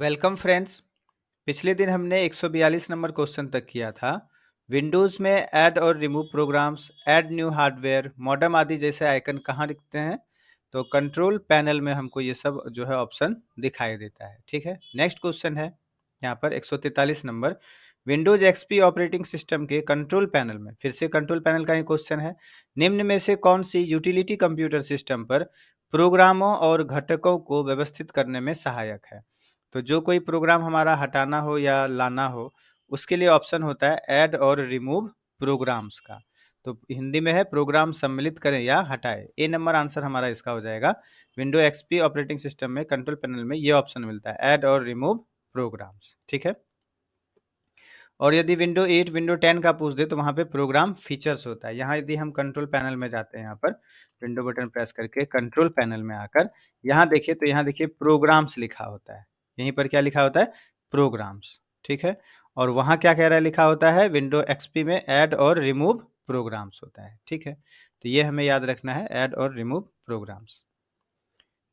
Welcome friends. पिछले दिन हमने 142 नंबर क्वेश्चन तक किया था। विंडोज़ में ऐड और remove programs, add new hardware, modem आदि जैसे आइकन कहाँ दिखते हैं? तो कंट्रोल पैनल में हमको ये सब जो है ऑप्शन दिखाई देता है। ठीक है, नेक्स्ट क्वेश्चन है यहाँ पर 143 number. Windows XP operating system के कंट्रोल पैनल में, फिर से कंट्रोल पैनल का ही क्वेश्चन है, निम्न में से कौन सी यूटिलिटी कंप्यूटर सिस्टम पर प्रोग्रामों और घटकों को व्यवस्थित करने में सहायक है? तो जो कोई प्रोग्राम हमारा हटाना हो या लाना हो, उसके लिए ऑप्शन होता है ऐड और रिमूव प्रोग्राम्स का। तो हिंदी में है प्रोग्राम सम्मिलित करें या हटाए। ए नंबर आंसर हमारा इसका हो जाएगा। विंडो एक्सपी ऑपरेटिंग सिस्टम में कंट्रोल पैनल में ये ऑप्शन मिलता है, ऐड और रिमूव प्रोग्राम्स। ठीक है, और यदि विंडो 8 विंडो 10 का पूछ दे तो वहाँ पे प्रोग्राम फीचर्स होता है। यहाँ यदि हम कंट्रोल पैनल में जाते हैं, यहाँ पर विंडो बटन प्रेस करके कंट्रोल पैनल में आकर यहाँ देखिए, तो यहाँ देखिए प्रोग्राम्स लिखा होता है। यहीं पर क्या लिखा होता है? प्रोग्राम्स। ठीक है, और वहाँ क्या कह रहा है? लिखा होता है विंडो एक्सपी में ऐड और रिमूव प्रोग्राम्स होता है। ठीक है, तो ये हमें याद रखना है, ऐड और रिमूव प्रोग्राम्स।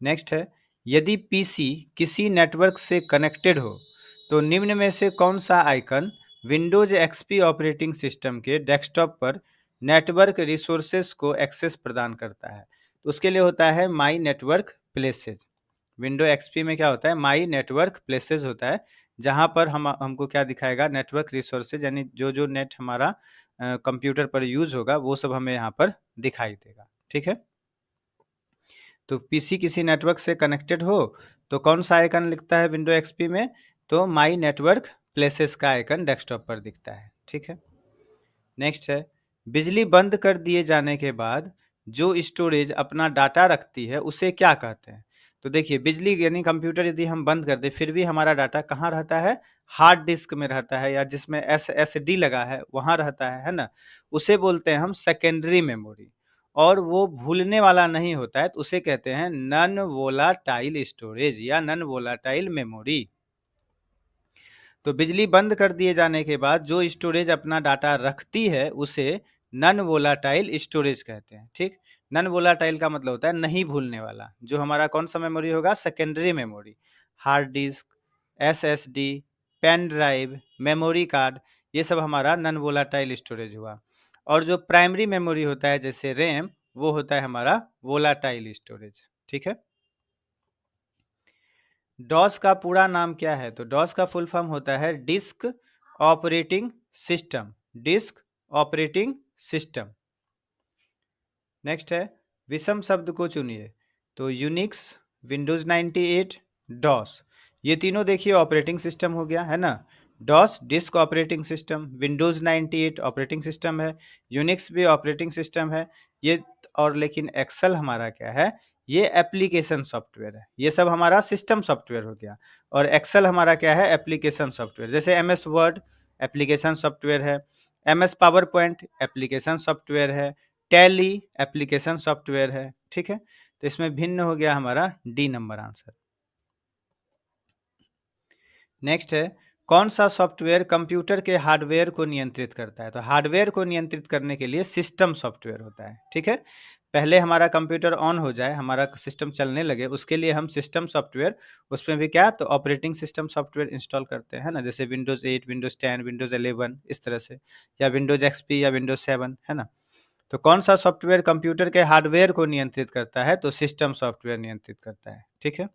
नेक्स्ट है, यदि पीसी किसी नेटवर्क से कनेक्टेड हो तो निम्न में से कौन सा icon Windows XP operating system के डेस्कटॉप पर नेटवर्क रिसोर्सेज को एक्सेस प्रदान करता है? तो उसके लिए होता है my network places. Window XP में क्या होता है? माई नेटवर्क प्लेसेज होता है, जहां पर हमको क्या दिखाएगा? नेटवर्क रिसोर्सेज, यानी जो जो नेट हमारा कंप्यूटर पर यूज होगा वो सब हमें यहाँ पर दिखाई देगा। ठीक है, तो पीसी किसी नेटवर्क से कनेक्टेड हो तो कौन सा आइकन लिखता है विंडो एक्सपी में? तो माई नेटवर्क प्लेसेस का आइकन डेस्कटॉप पर दिखता है। ठीक है, नेक्स्ट है, बिजली बंद कर दिए जाने के बाद जो स्टोरेज अपना डाटा रखती है उसे क्या कहते हैं? तो देखिए, बिजली यानी कंप्यूटर यदि हम बंद कर दे फिर भी हमारा डाटा कहाँ रहता है? हार्ड डिस्क में रहता है, या जिसमें SSD लगा है वहाँ रहता है ना? उसे बोलते हैं हम सेकेंडरी मेमोरी, और वो भूलने वाला नहीं होता है, तो उसे कहते हैं नॉन वोलाटाइल स्टोरेज या नॉन वोलाटाइल मेमोरी। तो बिजली बंद कर दिए जाने के बाद जो स्टोरेज अपना डाटा रखती है उसे नॉन वोलाटाइल स्टोरेज कहते हैं। ठीक, नॉन वोलाटाइल का मतलब होता है नहीं भूलने वाला। जो हमारा कौन सा मेमोरी होगा? Secondary memory, hard disk, SSD, pen drive, memory card, ये सब हमारा नॉन वोलाटाइल स्टोरेज हुआ। और जो प्राइमरी मेमोरी होता है जैसे रैम, वो होता है हमारा वोलाटाइल स्टोरेज। ठीक है, डॉस का पूरा नाम क्या है? तो डॉस का फुल फॉर्म होता है disc operating system. Disc operating system. Next है, विषम शब्द को चुनिए। तो यूनिक्स, विंडोज 98, डॉस, ये तीनों देखिए ऑपरेटिंग सिस्टम हो गया है ना। DOS disk operating system, Windows 98 operating system है, यूनिक्स भी ऑपरेटिंग सिस्टम है ये। और लेकिन एक्सेल हमारा क्या है? ये एप्लीकेशन सॉफ्टवेयर है। ये सब हमारा सिस्टम सॉफ्टवेयर हो गया, और एक्सेल हमारा क्या है? Application software. जैसे MS वर्ड एप्लीकेशन सॉफ्टवेयर है, MS power point application software है, टैली एप्लीकेशन सॉफ्टवेयर है। ठीक है, तो इसमें भिन्न हो गया हमारा डी नंबर आंसर। नेक्स्ट है, कौन सा सॉफ्टवेयर कंप्यूटर के हार्डवेयर को नियंत्रित करता है? तो हार्डवेयर को नियंत्रित करने के लिए सिस्टम सॉफ्टवेयर होता है। ठीक है, पहले हमारा कंप्यूटर ऑन हो जाए, हमारा सिस्टम चलने लगे, उसके लिए हम सिस्टम सॉफ्टवेयर, उसमें भी क्या? तो ऑपरेटिंग सिस्टम सॉफ्टवेयर इंस्टॉल करते हैं ना, जैसे विंडोज 8, विंडोज 10, विंडोज 11, इस तरह से, या विंडोज एक्सपी या विंडोज 7, है ना। तो कौन सा सॉफ्टवेयर कंप्यूटर के हार्डवेयर को नियंत्रित करता है? तो सिस्टम सॉफ्टवेयर नियंत्रित करता है। ठीक है,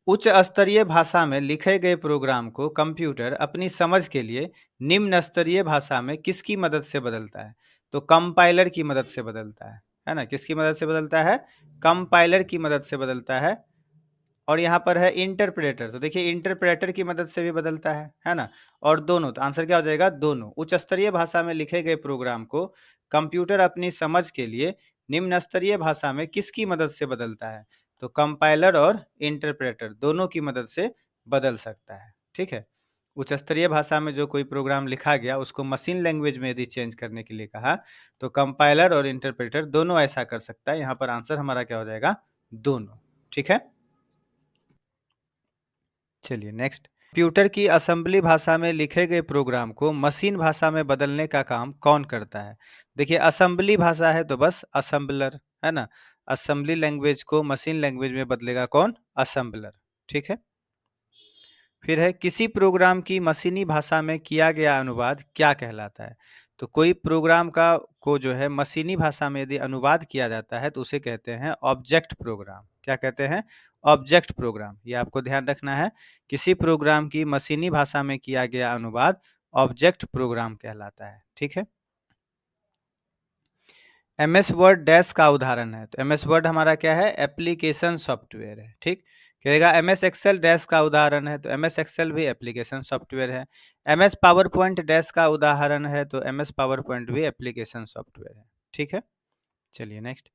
उच्च स्तरीय भाषा में लिखे गए प्रोग्राम को कंप्यूटर अपनी समझ के लिए निम्न स्तरीय भाषा में किसकी मदद से बदलता है? तो कंपाइलर की मदद से बदलता है ना। किसकी मदद से बदलता है? कंपाइलर की मदद से बदलता है। और यहाँ पर है इंटरप्रेटर, तो देखिए इंटरप्रेटर की मदद से भी बदलता है ना। और दोनों, तो आंसर क्या हो जाएगा? दोनों। उच्च स्तरीय भाषा में लिखे गए प्रोग्राम को कंप्यूटर अपनी समझ के लिए निम्न स्तरीय भाषा में किसकी मदद से बदलता है? तो कंपाइलर और इंटरप्रेटर दोनों की मदद से बदल सकता है। ठीक है, उच्च स्तरीय भाषा में जो कोई प्रोग्राम लिखा गया उसको मशीन लैंग्वेज में यदि चेंज करने के लिए कहा तो कंपाइलर और इंटरप्रेटर दोनों ऐसा कर सकता है। यहाँ पर आंसर हमारा क्या हो जाएगा? दोनों। ठीक है, चलिए नेक्स्ट, कंप्यूटर की असेंबली भाषा में लिखे गए प्रोग्राम को मशीन भाषा में बदलने का काम कौन करता है? देखिए, असेंबली भाषा है तो बस असेंबलर, है ना। असेंबली लैंग्वेज को मशीन लैंग्वेज में बदलेगा कौन? असेंबलर। ठीक है। फिर है किसी प्रोग्राम की मशीनी भाषा में किया गया अनुवाद क्या कहलाता है? तो कोई प्रोग्राम का को जो है मशीनी भाषा में यदि अनुवाद किया जाता है तो उसे कहते हैं ऑब्जेक्ट प्रोग्राम। क्या कहते हैं? Object program. ये आपको ध्यान रखना है। किसी प्रोग्राम की मशीनी भाषा में किया गया अनुवाद ऑब्जेक्ट प्रोग्राम कहलाता है। ठीक है। एमएस वर्ड डैश का उदाहरण है, तो एमएस वर्ड हमारा क्या है? एप्लीकेशन सॉफ्टवेयर है। ठीक। कहेगा एमएस एक्सेल डैश का उदाहरण है, तो एमएस एक्सेल भी एप्लीकेशन सॉफ्टवेयर है। एमएस पावर पॉइंट डैश का उदाहरण है, तो एमएस पावर पॉइंट भी एप्लीकेशन सॉफ्टवेयर है। ठीक है। चलिए नेक्स्ट।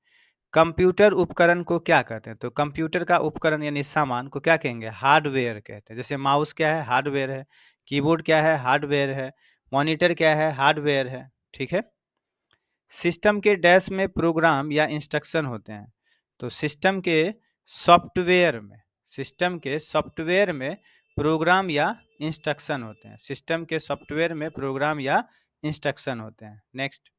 कंप्यूटर उपकरण को क्या कहते हैं? तो कंप्यूटर का उपकरण यानी सामान को क्या कहेंगे? हार्डवेयर कहते हैं। जैसे माउस क्या है? हार्डवेयर है। कीबोर्ड क्या है? हार्डवेयर है। मॉनिटर क्या है? हार्डवेयर है। ठीक है। सिस्टम के डैश में प्रोग्राम या इंस्ट्रक्शन होते हैं, तो सिस्टम के सॉफ्टवेयर में प्रोग्राम या इंस्ट्रक्शन होते हैं। सिस्टम के सॉफ्टवेयर में प्रोग्राम या इंस्ट्रक्शन होते हैं। नेक्स्ट।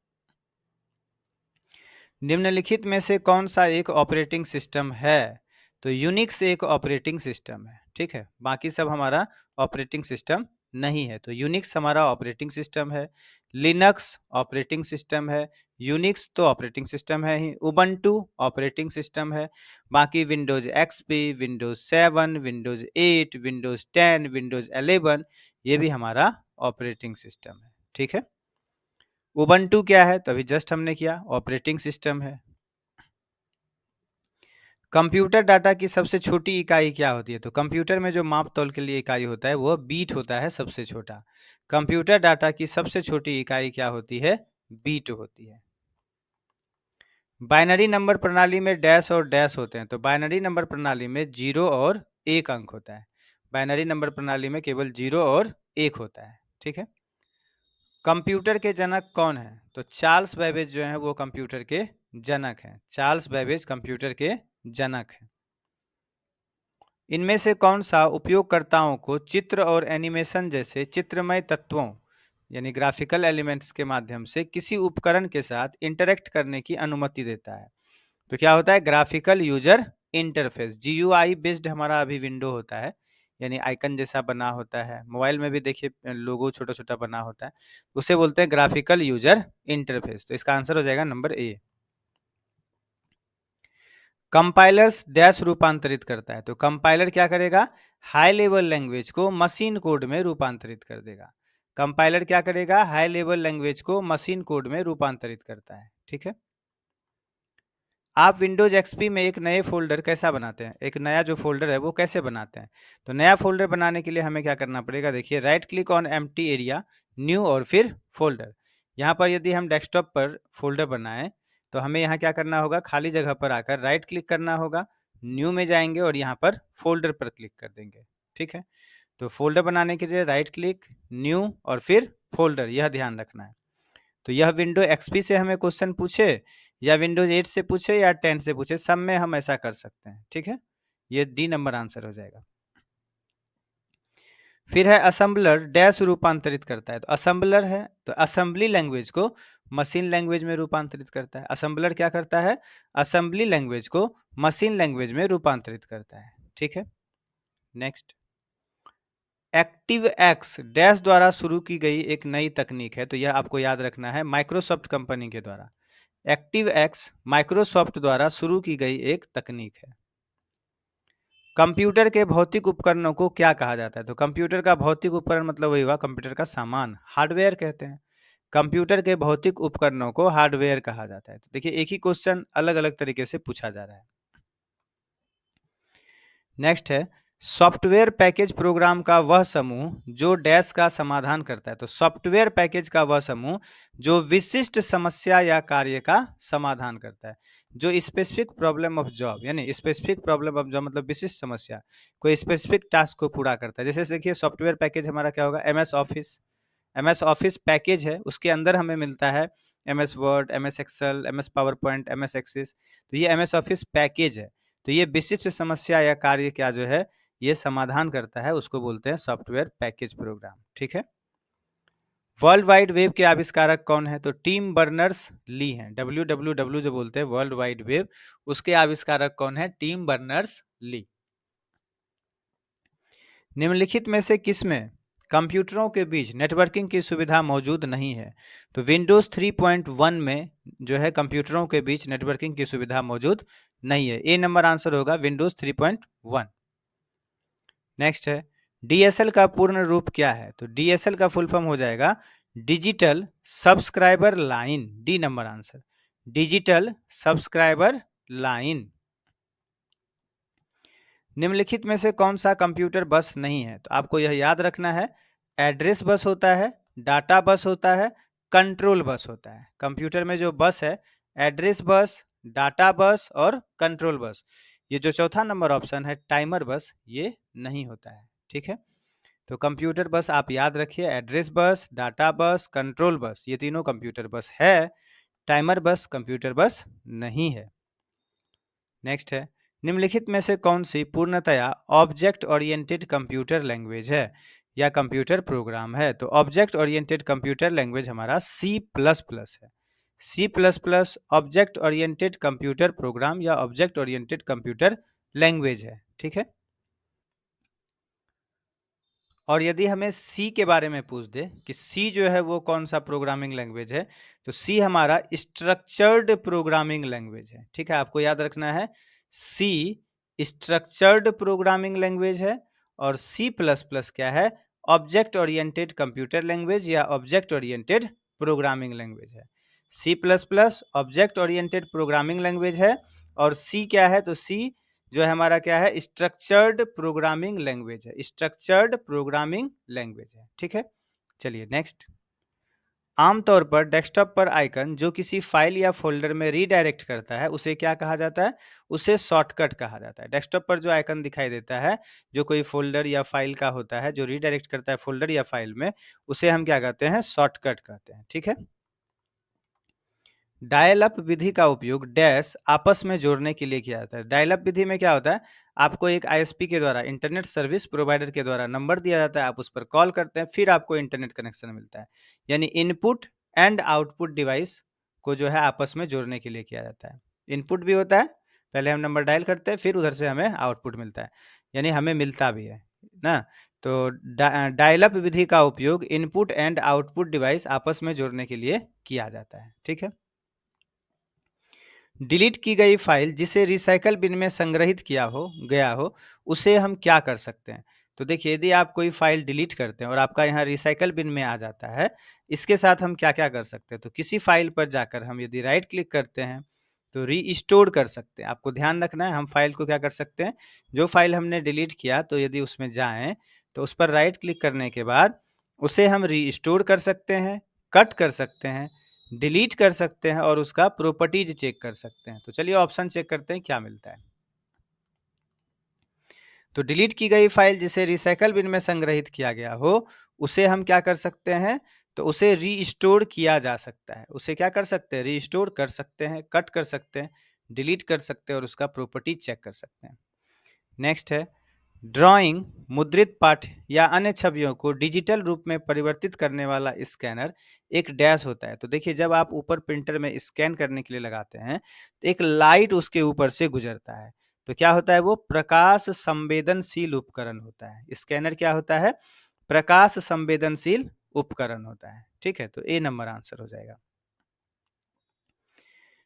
निम्नलिखित में से कौन सा एक ऑपरेटिंग सिस्टम है? तो यूनिक्स एक ऑपरेटिंग सिस्टम है। ठीक है। बाकी सब हमारा ऑपरेटिंग सिस्टम नहीं है, तो यूनिक्स हमारा ऑपरेटिंग सिस्टम है। लिनक्स ऑपरेटिंग सिस्टम है। यूनिक्स तो ऑपरेटिंग सिस्टम है ही। उबंटू ऑपरेटिंग सिस्टम है। बाकी Windows XP, Windows 7, Windows 8, Windows 10, Windows 11 ये भी हमारा ऑपरेटिंग सिस्टम है। ठीक है। उबंटू क्या है? तो अभी जस्ट हमने किया, ऑपरेटिंग सिस्टम है। कंप्यूटर डाटा की सबसे छोटी इकाई क्या होती है? तो कंप्यूटर में जो माप तौल के लिए इकाई होता है वो बीट होता है सबसे छोटा। कंप्यूटर डाटा की सबसे छोटी इकाई क्या होती है? बीट होती है। बाइनरी नंबर प्रणाली में डैश और डैश होते हैं, तो बाइनरी नंबर प्रणाली में 0 और 1 अंक होता है। बाइनरी नंबर प्रणाली में केवल 0 और 1 होता है। ठीक है। कंप्यूटर के जनक कौन है? तो चार्ल्स बेबेज जो है वो कंप्यूटर के जनक हैं। चार्ल्स बेबेज कंप्यूटर के जनक हैं। इनमें से कौन सा उपयोगकर्ताओं को चित्र और एनिमेशन जैसे चित्रमय तत्वों यानी ग्राफिकल एलिमेंट्स के माध्यम से किसी उपकरण के साथ इंटरेक्ट करने की अनुमति देता है? तो क्या होता है? Graphical user interface. GUI based हमारा अभी विंडो होता है, यानी आइकन जैसा बना होता है। मोबाइल में भी देखिए लोगो छोटा छोटा बना होता है, उसे बोलते हैं ग्राफिकल यूजर इंटरफेस। तो इसका आंसर हो जाएगा नंबर ए। कंपाइलर्स डैश रूपांतरित करता है, तो कंपाइलर क्या करेगा? हाई लेवल लैंग्वेज को मशीन कोड में रूपांतरित कर देगा। कंपाइलर क्या करेगा? हाई लेवल लैंग्वेज को मशीन कोड में रूपांतरित करता है। ठीक है। आप विंडोज एक्सपी में एक नए फोल्डर कैसा बनाते हैं? एक नया जो फोल्डर है वो कैसे बनाते हैं? तो नया फोल्डर बनाने के लिए हमें क्या करना पड़ेगा? देखिए right click on empty area, new और फिर फोल्डर। यहाँ पर यदि हम डेस्कटॉप पर फोल्डर बनाएं तो हमें यहाँ क्या करना होगा? खाली जगह पर आकर राइट क्लिक करना होगा, न्यू में जाएंगे और यहाँ पर फोल्डर पर क्लिक कर देंगे। ठीक है। तो फोल्डर बनाने के लिए राइट क्लिक, न्यू और फिर फोल्डर, यह ध्यान रखना है। तो यह विंडो एक्सपी से हमें क्वेश्चन पूछे या विंडोज 8 से पूछे या 10 से पूछे, सब में हम ऐसा कर सकते हैं। ठीक है। ये डी नंबर आंसर हो जाएगा। फिर है असेंबलर डैश रूपांतरित करता है, तो असेंबलर है तो असेंबली लैंग्वेज को मशीन लैंग्वेज में रूपांतरित करता है। असेंबलर क्या करता है? असेंबली लैंग्वेज को मशीन लैंग्वेज में रूपांतरित करता है। ठीक है। नेक्स्ट। एक्टिव एक्स डैश द्वारा शुरू की गई एक नई तकनीक है, तो यह आपको याद रखना है, माइक्रोसॉफ्ट कंपनी के द्वारा। एक्टिव एक्स माइक्रोसॉफ्ट द्वारा शुरू की गई एक तकनीक है। कंप्यूटर के भौतिक उपकरणों को क्या कहा जाता है? तो कंप्यूटर का भौतिक उपकरण मतलब वही हुआ कंप्यूटर का सामान, हार्डवेयर कहते हैं। कंप्यूटर के भौतिक उपकरणों को हार्डवेयर कहा जाता है। तो देखिए एक ही क्वेश्चन अलग अलग तरीके से पूछा जा रहा है। नेक्स्ट है सॉफ्टवेयर पैकेज प्रोग्राम का वह समूह जो डैश का समाधान करता है। तो सॉफ्टवेयर पैकेज का वह समूह जो विशिष्ट समस्या या कार्य का समाधान करता है, जो स्पेसिफिक प्रॉब्लम ऑफ जॉब, यानी स्पेसिफिक प्रॉब्लम ऑफ जॉब मतलब विशिष्ट समस्या, कोई स्पेसिफिक टास्क को पूरा करता है। जैसे देखिए सॉफ्टवेयर पैकेज हमारा क्या होगा? MS Office. MS Office package है, उसके अंदर हमें मिलता है MS Word, MS Excel, MS PowerPoint, MS Access. तो ये एमएस ऑफिस पैकेज है। तो ये विशिष्ट समस्या या कार्य क्या जो है ये समाधान करता है, उसको बोलते हैं सॉफ्टवेयर पैकेज प्रोग्राम। ठीक है। वर्ल्ड वाइड वेब के आविष्कारक कौन है? तो टिम बर्नर्स ली हैं। www जो बोलते हैं वर्ल्ड वाइड वेब, उसके आविष्कारक कौन है? Tim Berners Lee. निम्नलिखित में से किसमें कंप्यूटरों के बीच नेटवर्किंग की सुविधा मौजूद नहीं है? तो विंडोज 3.1 में जो है कंप्यूटरों के बीच नेटवर्किंग की सुविधा मौजूद नहीं है। ए नंबर आंसर होगा विंडोज 3.1। नेक्स्ट है, डीएसएल का पूर्ण रूप क्या है? तो डीएसएल का फुल फॉर्म हो जाएगा digital subscriber line. D number answer, digital subscriber line. निम्नलिखित में से कौन सा कंप्यूटर बस नहीं है? तो आपको यह याद रखना है, एड्रेस बस होता है, डाटा बस होता है, कंट्रोल बस होता है। कंप्यूटर में जो बस है, एड्रेस बस, डाटा बस और कंट्रोल बस। ये जो चौथा नंबर ऑप्शन है टाइमर बस, ये नहीं होता है। ठीक है, तो कंप्यूटर बस आप याद रखिए, एड्रेस बस, डाटा बस, कंट्रोल बस, ये तीनों कंप्यूटर बस है। टाइमर बस कंप्यूटर बस नहीं है। नेक्स्ट है, निम्नलिखित में से कौन सी पूर्णतया ऑब्जेक्ट ओरिएंटेड कंप्यूटर लैंग्वेज है या कंप्यूटर प्रोग्राम है? तो ऑब्जेक्ट ओरिएंटेड कंप्यूटर लैंग्वेज हमारा C++ है। C++ object oriented computer program या ऑब्जेक्ट ओरिएंटेड कंप्यूटर लैंग्वेज है। ठीक है, और यदि हमें सी के बारे में पूछ दे कि सी जो है वो कौन सा प्रोग्रामिंग लैंग्वेज है, तो सी हमारा स्ट्रक्चर्ड प्रोग्रामिंग लैंग्वेज है। ठीक है, आपको याद रखना है, सी स्ट्रक्चर्ड प्रोग्रामिंग लैंग्वेज है और सी प्लस प्लस क्या है? ऑब्जेक्ट ओरिएंटेड कंप्यूटर लैंग्वेज या ऑब्जेक्ट ओरिएंटेड प्रोग्रामिंग लैंग्वेज है। C plus plus object oriented programming language है और सी क्या है? तो सी जो है हमारा क्या है? स्ट्रक्चर्ड प्रोग्रामिंग लैंग्वेज है। स्ट्रक्चर्ड प्रोग्रामिंग लैंग्वेज है। ठीक है, चलिए नेक्स्ट। आमतौर पर डेस्कटॉप पर आइकन जो किसी फाइल या फोल्डर में रीडायरेक्ट करता है उसे क्या कहा जाता है? उसे शॉर्टकट कहा जाता है। डेस्कटॉप पर जो आइकन दिखाई देता है जो कोई फोल्डर या फाइल का होता है, जो रीडायरेक्ट करता है फोल्डर या फाइल में, उसे हम क्या कहते हैं? शॉर्टकट कहते हैं। ठीक है, डायल अप विधि का उपयोग डैश आपस में जोड़ने के लिए किया जाता है। डायल अप विधि में क्या होता है? आपको एक आईएसपी के द्वारा, इंटरनेट सर्विस प्रोवाइडर के द्वारा नंबर दिया जाता है, आप उस पर कॉल करते हैं, फिर आपको इंटरनेट कनेक्शन मिलता है। यानी इनपुट एंड आउटपुट डिवाइस को जो है आपस में जोड़ने के लिए किया जाता है। इनपुट भी होता है, पहले हम नंबर डायल करते हैं, फिर उधर से हमें आउटपुट मिलता है, यानी हमें मिलता भी है ना। तो डायल अप विधि का उपयोग इनपुट एंड आउटपुट डिवाइस आपस में जोड़ने के लिए किया जाता है। ठीक है, डिलीट की गई फाइल जिसे रिसाइकल बिन में संग्रहित किया हो गया हो उसे हम क्या कर सकते हैं? तो देखिए, यदि आप कोई फाइल डिलीट करते हैं और आपका यहाँ रिसाइकल बिन में आ जाता है, इसके साथ हम क्या क्या कर सकते हैं? तो किसी फाइल पर जाकर हम यदि राइट क्लिक करते हैं तो रीस्टोर कर सकते हैं। आपको ध्यान रखना है, हम फाइल को क्या कर सकते हैं? जो फाइल हमने डिलीट किया, तो यदि उसमें जाएं तो उस पर राइट क्लिक करने के बाद उसे हम रीस्टोर कर सकते हैं, कट कर सकते हैं, डिलीट कर सकते हैं और उसका प्रॉपर्टीज चेक कर सकते हैं। तो चलिए ऑप्शन चेक करते हैं क्या मिलता है। तो डिलीट की गई फाइल जिसे रिसाइकल बिन में संग्रहित किया गया हो उसे हम क्या कर सकते हैं? तो उसे रीस्टोर किया जा सकता है। उसे क्या कर सकते हैं? रीस्टोर कर सकते हैं, कट कर सकते हैं, डिलीट कर सकते हैं और उसका प्रॉपर्टीज चेक कर सकते हैं। नेक्स्ट है, ड्राइंग, मुद्रित पाठ या अन्य छवियों को डिजिटल रूप में परिवर्तित करने वाला स्कैनर एक डैश होता है। तो देखिए, जब आप ऊपर प्रिंटर में स्कैन करने के लिए लगाते हैं तो एक लाइट उसके ऊपर से गुजरता है। तो क्या होता है? वो प्रकाश संवेदनशील उपकरण होता है। स्कैनर क्या होता है? प्रकाश संवेदनशील उपकरण होता है। ठीक है, तो ए नंबर आंसर हो जाएगा।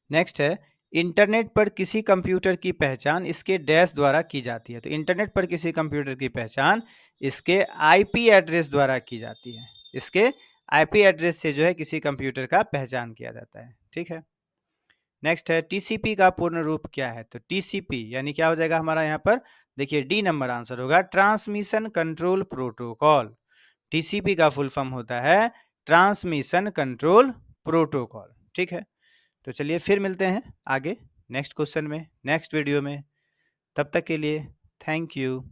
नेक्स्ट है, इंटरनेट पर किसी कंप्यूटर की पहचान इसके डैश द्वारा की जाती है। तो इंटरनेट पर किसी कंप्यूटर की पहचान इसके आईपी एड्रेस द्वारा की जाती है। इसके आईपी एड्रेस से जो है किसी कंप्यूटर का पहचान किया जाता है। ठीक है, नेक्स्ट है, टीसीपी का पूर्ण रूप क्या है? तो टीसीपी यानी क्या हो जाएगा हमारा यहाँ पर? देखिए, डी नंबर आंसर होगा ट्रांसमिशन कंट्रोल प्रोटोकॉल। टीसीपी का फुल फॉर्म होता है ट्रांसमिशन कंट्रोल प्रोटोकॉल। ठीक है, तो चलिए फिर मिलते हैं आगे नेक्स्ट क्वेश्चन में, नेक्स्ट वीडियो में। तब तक के लिए थैंक यू।